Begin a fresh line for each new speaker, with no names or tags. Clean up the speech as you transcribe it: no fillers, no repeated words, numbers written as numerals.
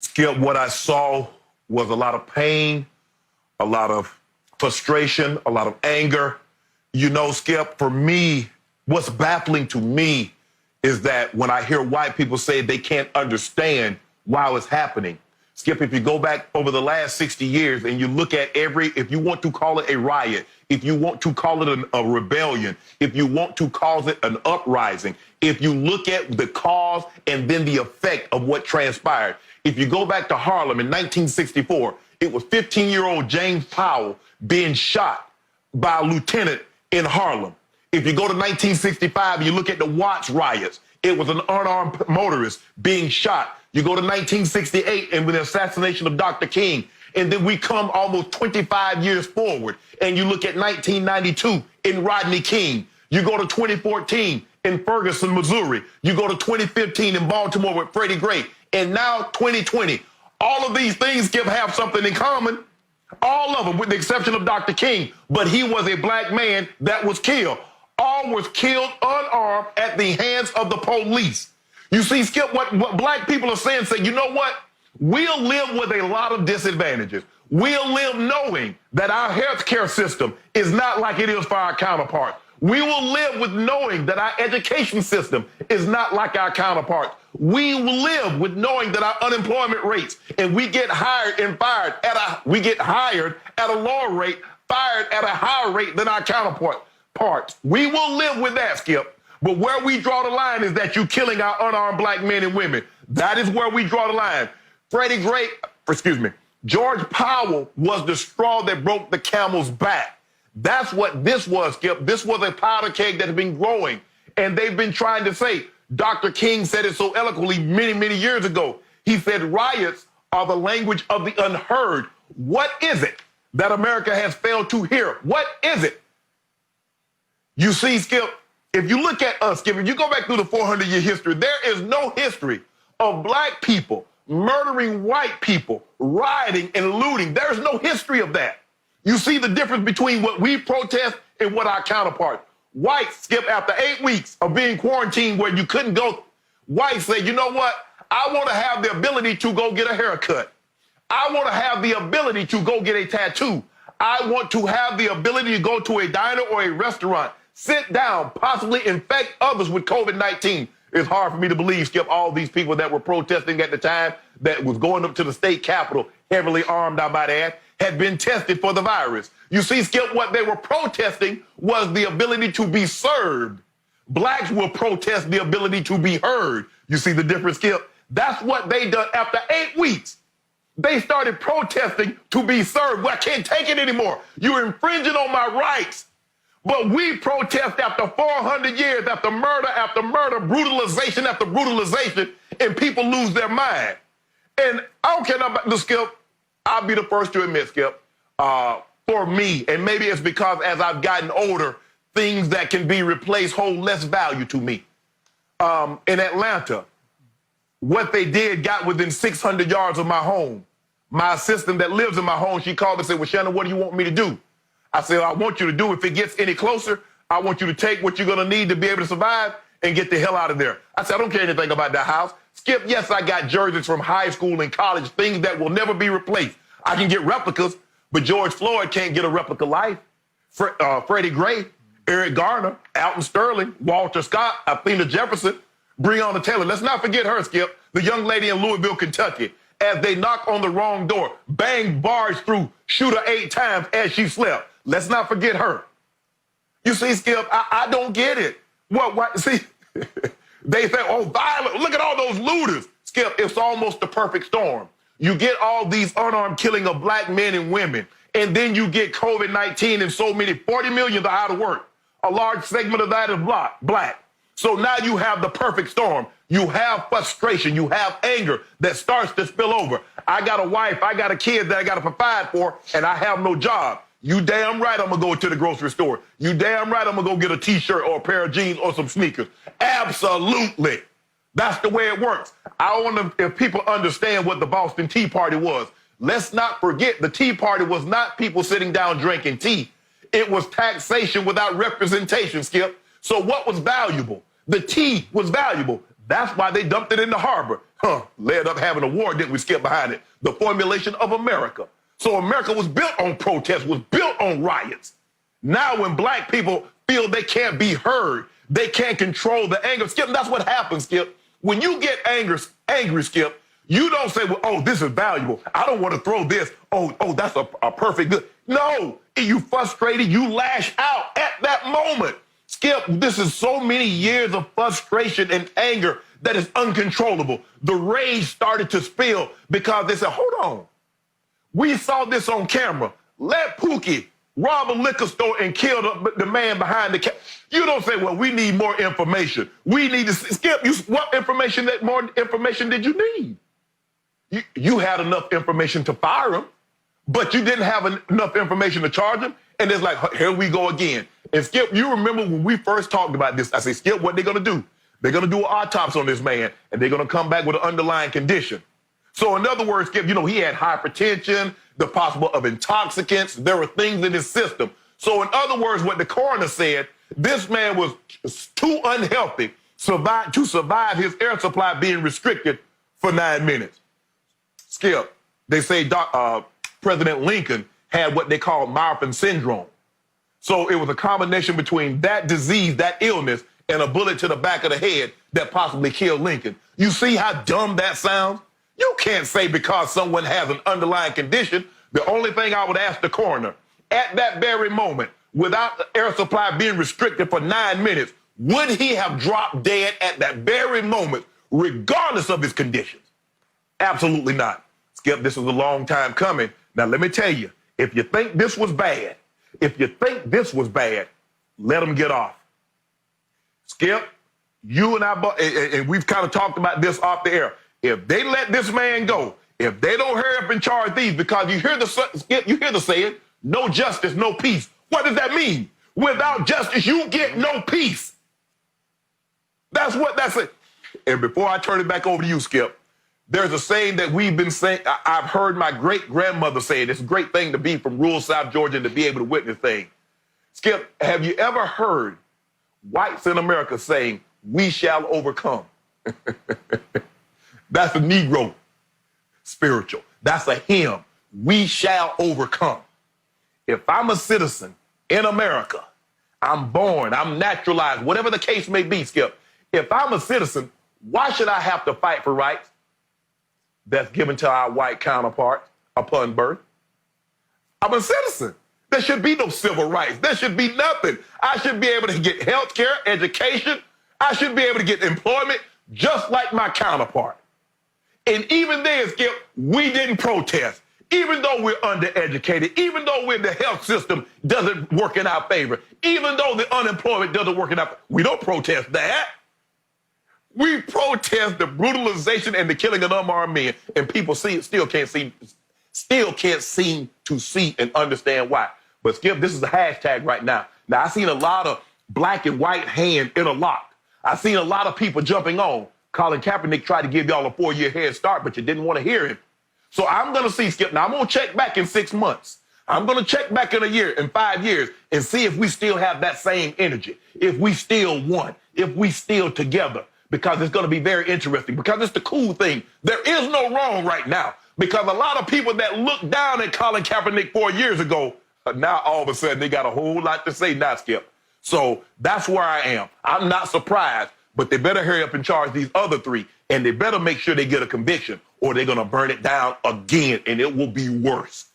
Skip, what I saw was a lot of pain, a lot of frustration, a lot of anger. You know, Skip, for me, what's baffling to me is that when I hear white people say they can't understand why it's happening. Skip, if you go back over the last 60 years and you look at if you want to call it a riot, if you want to call it a rebellion, if you want to call it an uprising, if you look at the cause and then the effect of what transpired. If you go back to Harlem in 1964, it was 15-year-old James Powell being shot by a lieutenant in Harlem. If you go to 1965 and you look at the Watts riots, it was an unarmed motorist being shot. You go to 1968 and with the assassination of Dr. King, and then we come almost 25 years forward, and you look at 1992 in Rodney King. You go to 2014 in Ferguson, Missouri. You go to 2015 in Baltimore with Freddie Gray. And now 2020. All of these things have something in common. All of them, with the exception of Dr. King. But he was a black man that was killed. All was killed unarmed at the hands of the police. You see, Skip, what black people are saying, you know what? We'll live with a lot of disadvantages. We'll live knowing that our healthcare system is not like it is for our counterparts. We will live with knowing that our education system is not like our counterparts. We will live with knowing that our unemployment rates, and we get hired and fired we get hired at a lower rate, fired at a higher rate than our counterparts. We will live with that, Skip. But where we draw the line is that you're killing our unarmed black men and women. That is where we draw the line. George Powell was the straw that broke the camel's back. That's what this was, Skip. This was a powder keg that had been growing. And they've been trying to say, Dr. King said it so eloquently many, many years ago. He said riots are the language of the unheard. What is it that America has failed to hear? What is it? You see, Skip, if you look at us, Skip, if you go back through the 400-year history, there is no history of black people murdering white people, rioting and looting. There's no history of that. You see the difference between what we protest and what our counterparts. Whites, Skip, after 8 weeks of being quarantined where you couldn't go, whites say, you know what? I want to have the ability to go get a haircut. I want to have the ability to go get a tattoo. I want to have the ability to go to a diner or a restaurant, sit down, possibly infect others with COVID-19. It's hard for me to believe, Skip, all these people that were protesting at the time that was going up to the state capitol, heavily armed, I might add, had been tested for the virus. You see, Skip, what they were protesting was the ability to be served. Blacks will protest the ability to be heard. You see the difference, Skip? That's what they done after 8 weeks. They started protesting to be served. Well, I can't take it anymore. You're infringing on my rights. But we protest after 400 years, after murder, brutalization after brutalization, and people lose their mind. And I don't care about the Skip. I'll be the first to admit, Skip, for me, and maybe it's because as I've gotten older, things that can be replaced hold less value to me. In Atlanta, what they did got within 600 yards of my home. My assistant that lives in my home, she called and said, well, Shannon, what do you want me to do? I said, I want you to do, if it gets any closer, I want you to take what you're going to need to be able to survive and get the hell out of there. I said, I don't care anything about that house. Skip, yes, I got jerseys from high school and college, things that will never be replaced. I can get replicas, but George Floyd can't get a replica life. Freddie Gray, Eric Garner, Alton Sterling, Walter Scott, Athena Jefferson, Breonna Taylor. Let's not forget her, Skip, the young lady in Louisville, Kentucky. As they knock on the wrong door, bang, barge through, shoot her 8 times as she slept. Let's not forget her. You see, Skip, I don't get it. What? See, they say, oh, violent. Look at all those looters. Skip, it's almost the perfect storm. You get all these unarmed killing of black men and women, and then you get COVID-19 and so many, 40 million are out of work. A large segment of that is black. So now you have the perfect storm. You have frustration. You have anger that starts to spill over. I got a wife. I got a kid that I got to provide for, and I have no job. You damn right I'm going to go to the grocery store. You damn right I'm going to go get a T-shirt or a pair of jeans or some sneakers. Absolutely. That's the way it works. I wonder if people understand what the Boston Tea Party was. Let's not forget the Tea Party was not people sitting down drinking tea. It was taxation without representation, Skip. So what was valuable? The tea was valuable. That's why they dumped it in the harbor, led up having a war, didn't we, Skip, behind it? The formulation of America. So America was built on protests, was built on riots. Now when black people feel they can't be heard, they can't control the anger. Skip, that's what happens, Skip. When you get angry, Skip, you don't say, well, oh, this is valuable. I don't want to throw this. Oh, that's a perfect good. No, you frustrated, you lash out at that moment. Skip, this is so many years of frustration and anger that is uncontrollable. The rage started to spill because they said, hold on. We saw this on camera. Let Pookie rob a liquor store and kill the man behind the camera. You don't say, well, we need more information. We need to, Skip, what information, more information did you need? You had enough information to fire him, but you didn't have enough information to charge him. And it's like, here we go again. And Skip, you remember when we first talked about this, I said, Skip, what they're going to do? They're going to do an autopsy on this man, and they're going to come back with an underlying condition. So in other words, Skip, he had hypertension, the possible of intoxicants. There were things in his system. So in other words, what the coroner said, this man was too unhealthy to survive his air supply being restricted for 9 minutes. Skip, they say President Lincoln had what they call Marfan syndrome. So it was a combination between that disease, that illness, and a bullet to the back of the head that possibly killed Lincoln. You see how dumb that sounds? You can't say because someone has an underlying condition. The only thing I would ask the coroner, at that very moment, without the air supply being restricted for 9 minutes, would he have dropped dead at that very moment, regardless of his conditions? Absolutely not. Skip, this is a long time coming. Now, let me tell you, if you think this was bad, let him get off. Skip, you and I, and we've kind of talked about this off the air. If they let this man go, if they don't hurry up and charge these, because you hear the saying, no justice, no peace. What does that mean? Without justice, you get no peace. That's it. And before I turn it back over to you, Skip, there's a saying that we've been saying, I've heard my great-grandmother say it. It's a great thing to be from rural South Georgia and to be able to witness things. Skip, have you ever heard whites in America saying, we shall overcome? That's a Negro spiritual. That's a hymn. We shall overcome. If I'm a citizen in America, I'm born, I'm naturalized, whatever the case may be, Skip. If I'm a citizen, why should I have to fight for rights that's given to our white counterparts upon birth? I'm a citizen. There should be no civil rights. There should be nothing. I should be able to get health care, education. I should be able to get employment just like my counterpart. And even then, Skip, we didn't protest. Even though we're undereducated, even though the health system doesn't work in our favor, even though the unemployment doesn't work in our favor, we don't protest that. We protest the brutalization and the killing of unarmed men, and people still can't seem to see and understand why. But Skip, this is a hashtag right now. Now, I've seen a lot of black and white hand interlocked. I've seen a lot of people jumping on. Colin Kaepernick tried to give y'all a 4-year head start, but you didn't want to hear him. So I'm going to see, Skip. Now, I'm going to check back in 6 months. I'm going to check back in a year, in 5 years, and see if we still have that same energy, if we still won, if we still together, because it's going to be very interesting, because it's the cool thing. There is no wrong right now, because a lot of people that looked down at Colin Kaepernick 4 years ago, now all of a sudden they got a whole lot to say now, Skip. So that's where I am. I'm not surprised, but they better hurry up and charge these other 3, and they better make sure they get a conviction, or they're going to burn it down again, and it will be worse.